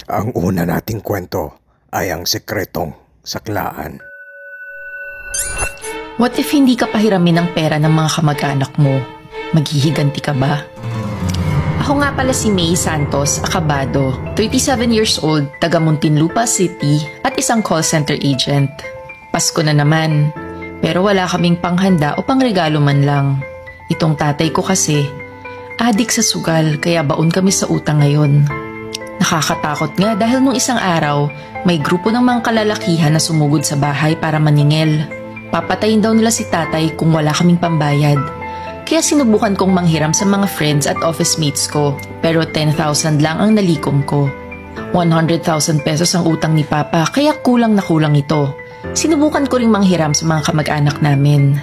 Ang una nating kwento ay ang sikretong saklaan. What if hindi ka pahiramin ng pera ng mga kamag-anak mo? Maghihiganti ka ba? Ako nga pala si May Santos Acabado, 37 years old, taga Muntinlupa City at isang call center agent. Pasko na naman, pero wala kaming panghanda o pangregalo man lang. Itong tatay ko kasi, adik sa sugal kaya baon kami sa utang ngayon. Nakakatakot nga dahil nung isang araw, may grupo ng mga kalalakihan na sumugod sa bahay para maningil. Papatayin daw nila si tatay kung wala kaming pambayad. Kaya sinubukan kong manghiram sa mga friends at office mates ko, pero 10,000 lang ang nalikom ko. 100,000 pesos ang utang ni Papa, kaya kulang na kulang ito. Sinubukan ko ring manghiram sa mga kamag-anak namin.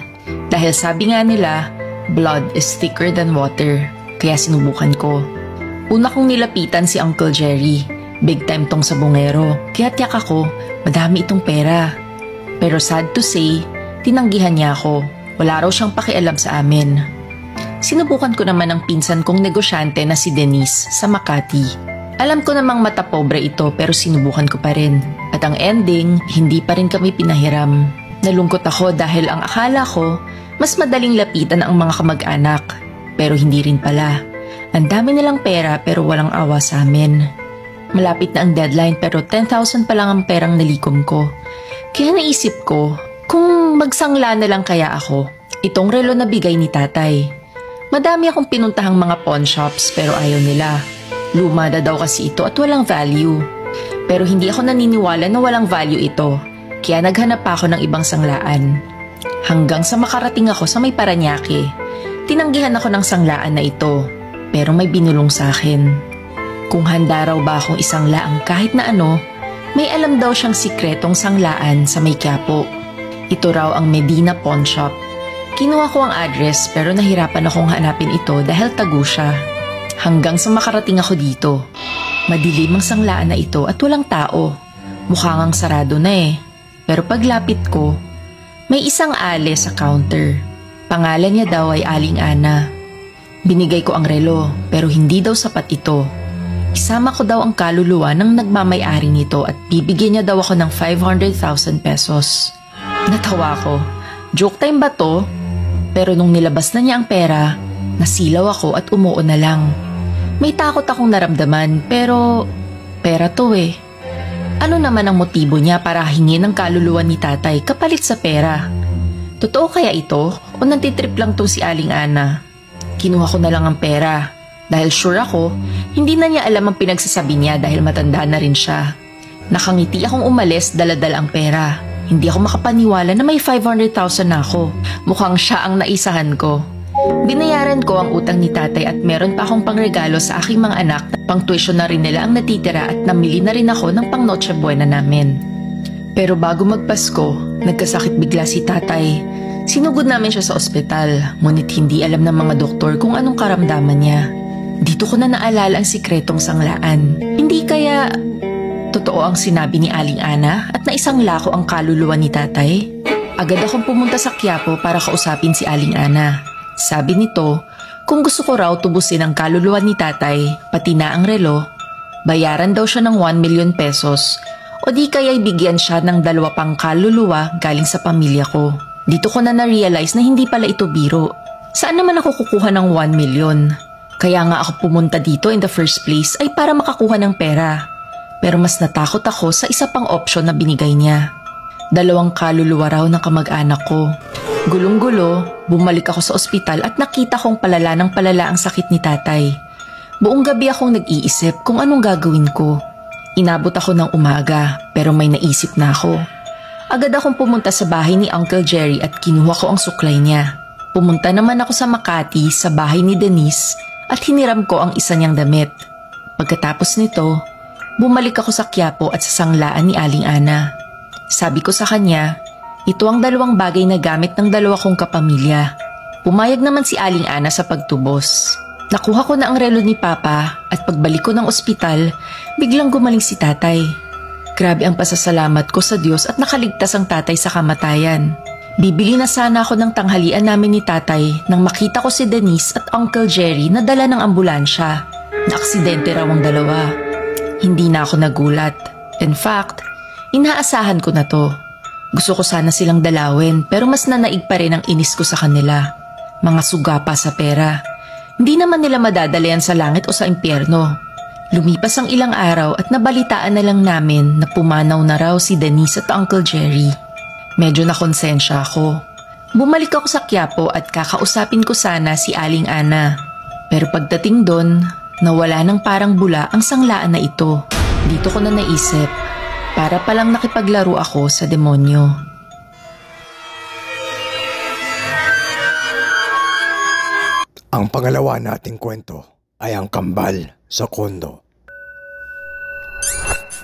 Dahil sabi nga nila, blood is thicker than water, kaya sinubukan ko. Una kong nilapitan si Uncle Jerry, big time tong sabongero, kaya tiyak ako, madami itong pera. Pero sad to say, tinanggihan niya ako, wala raw siyang pakialam sa amin. Sinubukan ko naman ang pinsan kong negosyante na si Denise sa Makati. Alam ko namang mata pobre ito pero sinubukan ko pa rin. At ang ending, hindi pa rin kami pinahiram. Nalungkot ako dahil ang akala ko, mas madaling lapitan ang mga kamag-anak. Pero hindi rin pala. Ang dami nilang pera pero walang awa sa amin. Malapit na ang deadline pero 10,000 pa lang ang perang nalikom ko. Kaya naisip ko, kung magsangla na lang kaya ako, itong relo na bigay ni tatay. Madami akong pinuntahang mga pawn shops pero ayaw nila. Luma na daw kasi ito at walang value. Pero hindi ako naniniwala na walang value ito, kaya naghanap pa ako ng ibang sanglaan. Hanggang sa makarating ako sa may Paranaque, tinanggihan ako ng sanglaan na ito, pero may binulong sa akin. Kung handa raw ba akong isanglaang kahit na ano, may alam daw siyang sikretong sanglaan sa may Quiapo. Ito raw ang Medina Pawn Shop. Kinuha ko ang address pero nahirapan akong hanapin ito dahil tago siya. Hanggang sa makarating ako dito. Madilim ang sanglaan na ito at walang tao. Mukhang ang sarado na eh. Pero paglapit ko, may isang ale sa counter. Pangalan niya daw ay Aling Ana. Binigay ko ang relo pero hindi daw sapat ito. Isama ko daw ang kaluluwa ng nagmamay-ari nito at bibigyan niya daw ako ng 500,000 pesos. Natawa ko. Joke time ba to? Pero nung nilabas na niya ang pera, nasilaw ako at umuo na lang. May takot akong naramdaman pero pera to eh. Ano naman ang motibo niya para hingin ang kaluluwa ni tatay kapalit sa pera? Totoo kaya ito o nantitrip lang to si Aling Ana? Kinuha ko na lang ang pera dahil sure ako hindi na niya alam ang pinagsasabi niya dahil matanda na rin siya. Nakangiti akong umalis dala-dala ang pera. Hindi ako makapaniwala na may 500,000 na ako. Mukhang siya ang naisahan ko. Binayaran ko ang utang ni tatay at meron pa akong pangregalo sa aking mga anak. Pang tuition na rin nila ang natitira at namili na rin ako ng pang Noche Buena namin. Pero bago magpasko, nagkasakit bigla si tatay. Sinugod namin siya sa ospital, ngunit hindi alam ng mga doktor kung anong karamdaman niya. Dito ko na naalala ang sikretong sanglaan. Hindi kaya totoo ang sinabi ni Aling Ana at naisangla ko ang kaluluwa ni tatay? Agad akong pumunta sa Quiapo para kausapin si Aling Ana. Sabi nito, kung gusto ko raw tubusin ang kaluluwa ni tatay, pati na ang relo, bayaran daw siya ng 1 million pesos o di kaya'y bigyan siya ng 2 pang kaluluwa galing sa pamilya ko. Dito ko na na-realize na hindi pala ito biro. Saan naman ako kukuha ng 1 million? Kaya nga ako pumunta dito in the first place ay para makakuha ng pera. Pero mas natakot ako sa isa pang opsyon na binigay niya. 2 kaluluwa raw ng kamag-anak ko. Gulong-gulo, bumalik ako sa ospital at nakita kong palala ng palala ang sakit ni tatay. Buong gabi akong nag-iisip kung anong gagawin ko. Inabot ako ng umaga pero may naisip na ako. Agad akong pumunta sa bahay ni Uncle Jerry at kinuha ko ang suklay niya. Pumunta naman ako sa Makati sa bahay ni Denise at hiniram ko ang isa niyang damit. Pagkatapos nito, bumalik ako sa Quiapo at sa sanglaan ni Aling Ana. Sabi ko sa kanya, ito ang 2 bagay na gamit ng 2 kong kapamilya. Pumayag naman si Aling Ana sa pagtubos. Nakuha ko na ang relo ni Papa at pagbalik ko ng ospital, biglang gumaling si tatay. Grabe ang pasasalamat ko sa Diyos at nakaligtas ang tatay sa kamatayan. Bibili na sana ako ng tanghalian namin ni tatay nang makita ko si Denise at Uncle Jerry na dala ng ambulansya. Naaksidente raw ang 2. Hindi na ako nagulat. In fact, inaasahan ko na to. Gusto ko sana silang dalawin pero mas nanaig pa rin ang inis ko sa kanila. Mga suga pa sa pera. Hindi naman nila madadalayan sa langit o sa impyerno. Lumipas ang ilang araw at nabalitaan na lang namin na pumanaw na raw si Denise at Uncle Jerry. Medyo nakonsensya ako. Bumalik ako sa Quiapo at kakausapin ko sana si Aling Ana. Pero pagdating doon, nawala ng parang bula ang sanglaan na ito. Dito ko na naisip, para palang nakipaglaro ako sa demonyo. Ang pangalawa nating kwento ay ang kambal sa kondo.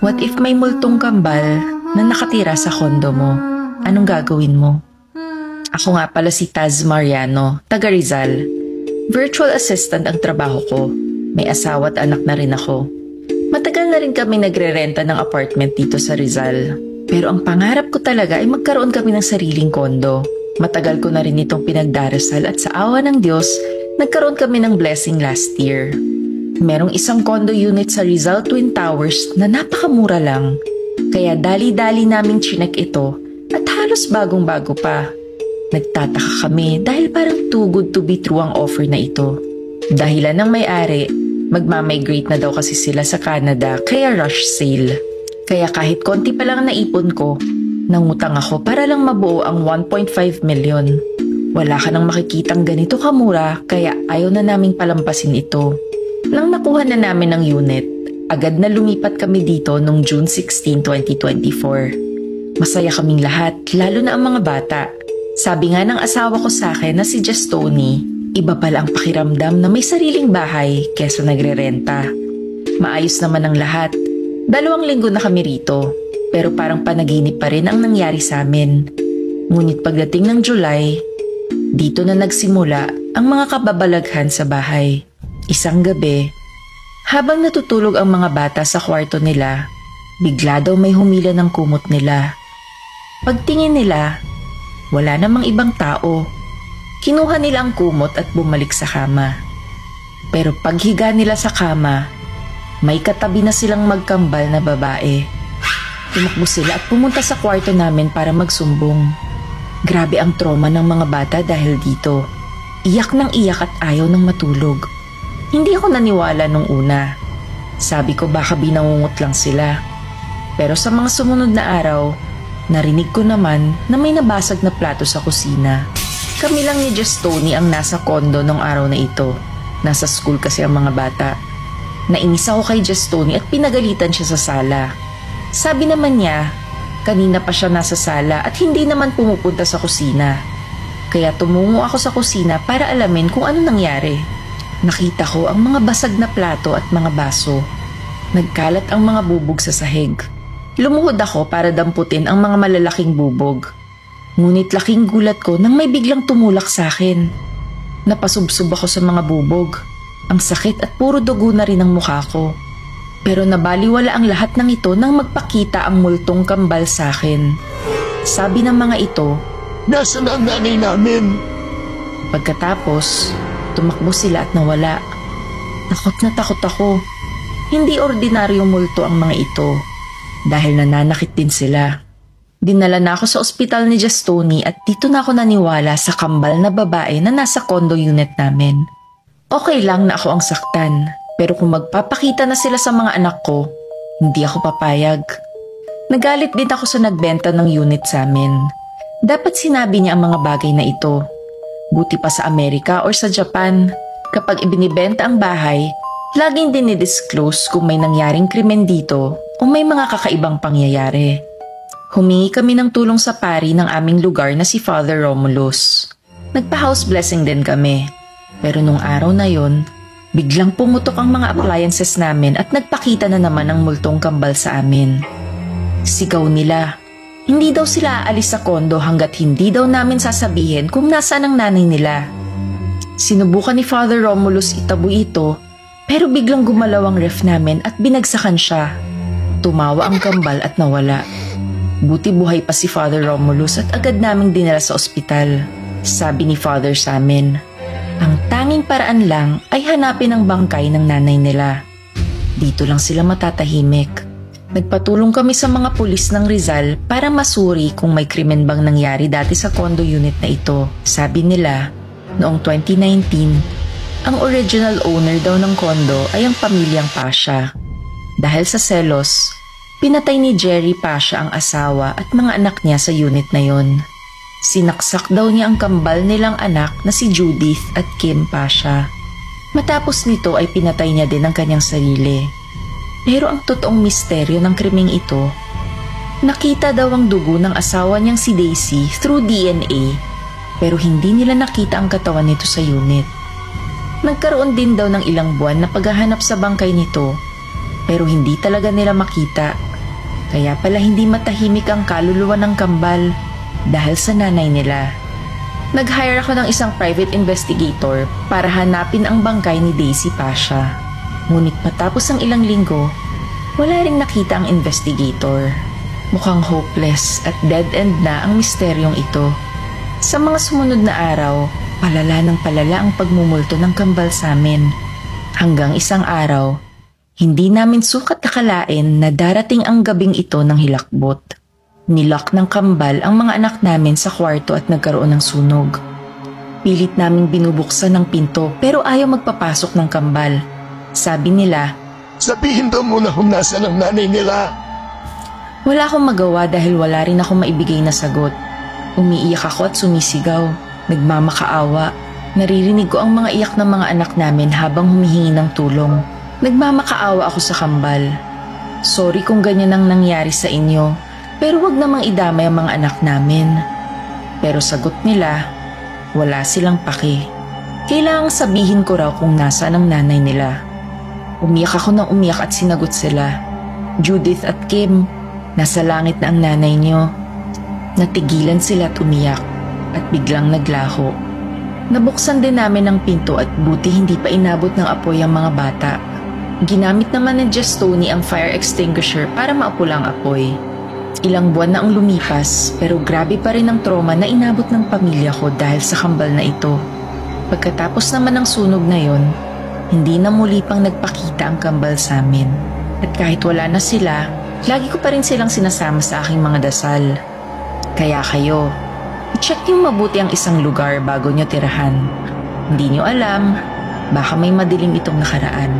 What if may multong kambal na nakatira sa kondo mo? Anong gagawin mo? Ako nga pala si Taz Mariano, taga Rizal. Virtual assistant ang trabaho ko. May asawa at anak na rin ako. Matagal na rin kami nagre-renta ng apartment dito sa Rizal. Pero ang pangarap ko talaga ay magkaroon kami ng sariling kondo. Matagal ko na rin itong pinagdarasal at sa awa ng Diyos, nagkaroon kami ng blessing last year. Merong isang condo unit sa Rizal Twin Towers na napakamura lang. Kaya dali-dali naming chinek ito at halos bagong-bago pa. Nagtataka kami dahil parang too good to be true ang offer na ito. Dahilan ng may-ari, magmamigrate na daw kasi sila sa Canada kaya rush sale. Kaya kahit konti pa lang naipon ko, nangutang ako para lang mabuo ang 1.5 million. Wala ka nang makikitang ganito kamura kaya ayaw na naming palampasin ito. Nang nakuha na namin ang unit, agad na lumipat kami dito noong June 16, 2024. Masaya kaming lahat, lalo na ang mga bata. Sabi nga ng asawa ko sa akin na si Just Tony, iba pala ang pakiramdam na may sariling bahay kesa nagre-renta. Maayos naman ang lahat. 2 linggo na kami rito, pero parang panaginip pa rin ang nangyari sa amin. Ngunit pagdating ng July, dito na nagsimula ang mga kababalaghan sa bahay. Isang gabi, habang natutulog ang mga bata sa kwarto nila, bigla daw may humila ng kumot nila. Pagtingin nila, wala namang ibang tao. Kinuha nila ang kumot at bumalik sa kama. Pero paghiga nila sa kama, may katabi na silang magkambal na babae. Tumakbo sila at pumunta sa kwarto namin para magsumbong. Grabe ang trauma ng mga bata dahil dito. Iyak ng iyak at ayaw ng matulog. Hindi ako naniwala nung una. Sabi ko baka binangungot lang sila. Pero sa mga sumunod na araw, narinig ko naman na may nabasag na plato sa kusina. Kami lang ni Just Tony ang nasa kondo nung araw na ito. Nasa school kasi ang mga bata. Nainis ako kay Just Tony at pinagalitan siya sa sala. Sabi naman niya, kanina pa siya nasa sala at hindi naman pumupunta sa kusina. Kaya tumungo ako sa kusina para alamin kung ano nangyari. Nakita ko ang mga basag na plato at mga baso. Nagkalat ang mga bubog sa sahig. Lumuhod ako para damputin ang mga malalaking bubog. Ngunit laking gulat ko nang may biglang tumulak sa akin. Napasubsob ako sa mga bubog. Ang sakit at puro dugo na rin ang mukha ko. Pero nabaliwala ang lahat ng ito nang magpakita ang multong kambal sa akin. Sabi ng mga ito, Nasaan ang nanay namin? Pagkatapos, tumakbo sila at nawala. Takot na takot ako. Hindi ordinaryong multo ang mga ito dahil nananakit din sila. Dinala na ako sa ospital ni Just Tony at dito na ako naniwala sa kambal na babae na nasa condo unit namin. Okay lang na ako ang saktan, pero kung magpapakita na sila sa mga anak ko, hindi ako papayag. Nagalit din ako sa nagbenta ng unit sa amin. Dapat sinabi niya ang mga bagay na ito. Buti pa sa Amerika or sa Japan, kapag ibinibenta ang bahay, laging dinidisclose kung may nangyaring krimen dito o may mga kakaibang pangyayari. Humingi kami ng tulong sa pari ng aming lugar na si Father Romulus. Nagpa-house blessing din kami. Pero nung araw na yon, biglang pumutok ang mga appliances namin at nagpakita na naman ang multong kambal sa amin. Sigaw nila. Hindi daw sila aalis sa kondo hanggat hindi daw namin sasabihin kung nasaan ang nanay nila. Sinubukan ni Father Romulus itaboy ito, pero biglang gumalaw ang ref namin at binagsakan siya. Tumawa ang kambal at nawala. Buti buhay pa si Father Romulus at agad naming dinala sa ospital. Sabi ni Father sa amin, ang tanging paraan lang ay hanapin ang bangkay ng nanay nila. Dito lang sila matatahimik. Nagpatulong kami sa mga pulis ng Rizal para masuri kung may krimen bang nangyari dati sa condo unit na ito. Sabi nila, noong 2019, ang original owner daw ng condo ay ang pamilyang Pasha. Dahil sa selos, pinatay ni Jerry Pasha ang asawa at mga anak niya sa unit na yon. Sinaksak daw niya ang kambal nilang anak na si Judith at Kim Pasha. Matapos nito ay pinatay niya din ang kanyang sarili. Pero ang totoong misteryo ng krimeng ito, nakita daw ang dugo ng asawa niyang si Daisy through DNA, pero hindi nila nakita ang katawan nito sa unit. Nagkaroon din daw ng ilang buwan na paghahanap sa bangkay nito, pero hindi talaga nila makita. Kaya pala hindi matahimik ang kaluluwa ng kambal dahil sa nanay nila. Nag-hire ako ng isang private investigator para hanapin ang bangkay ni Daisy Pasha. Ngunit matapos ang ilang linggo, wala ring nakita ang investigator. Mukhang hopeless at dead-end na ang misteryong ito. Sa mga sumunod na araw, palala ng palala ang pagmumulto ng kambal sa amin. Hanggang isang araw, hindi namin sukat nakalain na darating ang gabing ito ng hilakbot. Nilock ng kambal ang mga anak namin sa kwarto at nagkaroon ng sunog. Pilit naming binubuksan ng pinto pero ayaw magpapasok ng kambal. Sabi nila, "Sabihin daw muna kung nasaan ang nanay nila." wala akong magawa dahil wala rin akong maibigay na sagot. Umiiyak ako at sumisigaw, nagmamakaawa. Naririnig ko ang mga iyak ng mga anak namin habang humihingi ng tulong. Nagmamakaawa ako sa kambal. Sorry kung ganyan ang nangyari sa inyo, pero wag namang idamay ang mga anak namin. Pero sagot nila, wala silang paki. Kailangang sabihin ko raw kung nasaan ang nanay nila. Umiyak ako ng umiyak at sinagot sila, "Judith at Kim, nasa langit na ang nanay niyo." Natigilan sila at umiyak at biglang naglaho. Nabuksan din namin ang pinto at buti hindi pa inabot ng apoy ang mga bata. Ginamit naman ni Jess Tony ang fire extinguisher para maapula ang apoy. Ilang buwan na ang lumipas pero grabe pa rin ang trauma na inabot ng pamilya ko dahil sa kambal na ito. Pagkatapos naman ng sunog na yon, hindi na muli pang nagpakita ang kambal sa amin. At kahit wala na sila, lagi ko pa rin silang sinasama sa aking mga dasal. Kaya kayo, i-check niyo mabuti ang isang lugar bago niyo tirahan. Hindi niyo alam, baka may madilim itong nakaraan.